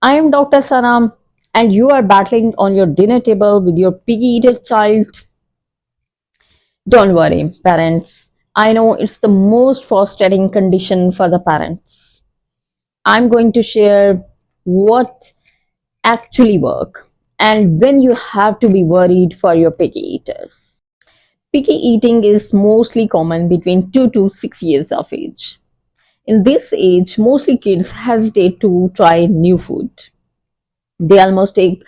I am Dr. Sanam, and you are battling on your dinner table with your piggy eater child. Don't worry, parents. I know it's the most frustrating condition for the parents. I'm going to share what actually work and when you have to be worried for your picky eaters. Picky eating is mostly common between 2 to 6 years of age. In this age, mostly kids hesitate to try new food. They almost take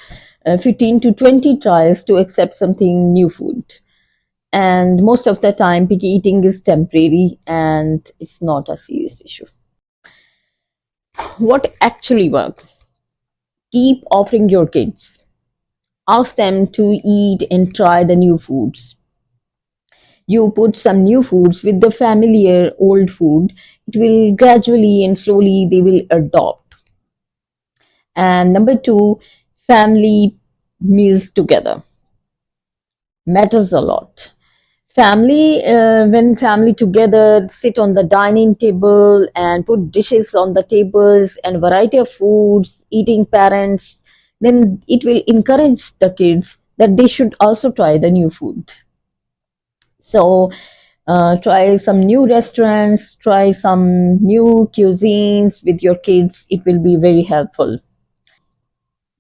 15 to 20 tries to accept something new food. And most of the time, picky eating is temporary and it's not a serious issue. What actually works? Keep offering your kids. Ask them to eat and try the new foods. You put some new foods with the familiar old food, it will gradually and slowly they will adopt. And number two, family meals together matters a lot. Family, when family together sit on the dining table and put dishes on the tables and variety of foods, eating parents, then it will encourage the kids that they should also try the new food. So, try some new restaurants, try some new cuisines with your kids. It will be very helpful.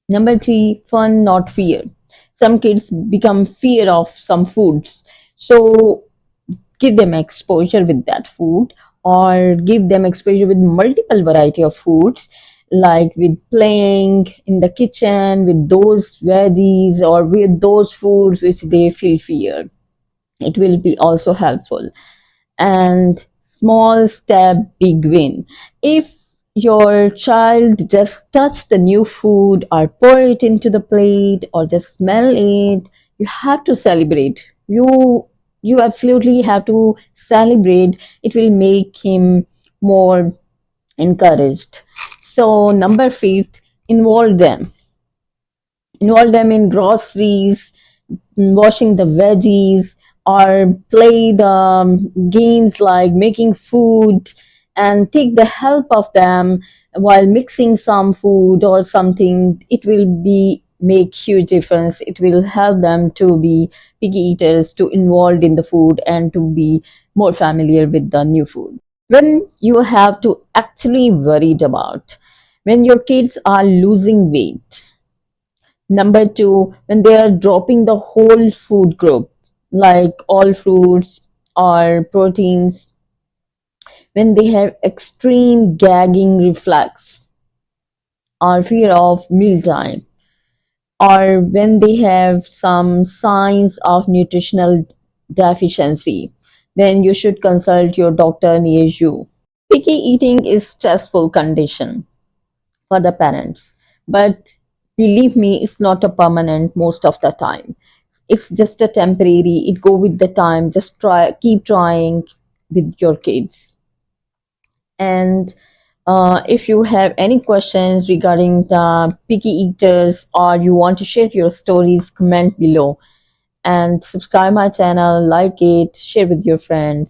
Number three, fun, not fear. Some kids become fear of some foods. So give them exposure with that food or give them exposure with multiple variety of foods like with playing in the kitchen with those veggies or with those foods which they feel fear. It will be also helpful. And small step, big win. If your child just touch the new food or pour it into the plate or just smell it, you have to celebrate. You absolutely have to celebrate. It will make him more encouraged. So number fifth, involve them. Involve them in groceries, washing the veggies, or play the games like making food and take the help of them while mixing some food or something. It will be make huge difference. It will help them to be picky eaters, to involved in the food and to be more familiar with the new food. When you have to actually worried about when your kids are losing weight. Number two, when they are dropping the whole food group, like all fruits or proteins, when they have extreme gagging reflex or fear of mealtime, or when they have some signs of nutritional deficiency, then you should consult your doctor near you. Picky eating is stressful condition for the parents, but believe me, it's not a permanent most of the time. It's just a temporary, it go with the time. Just try, keep trying with your kids. And if you have any questions regarding the picky eaters or you want to share your stories, comment below and subscribe my channel, like it, share with your friends.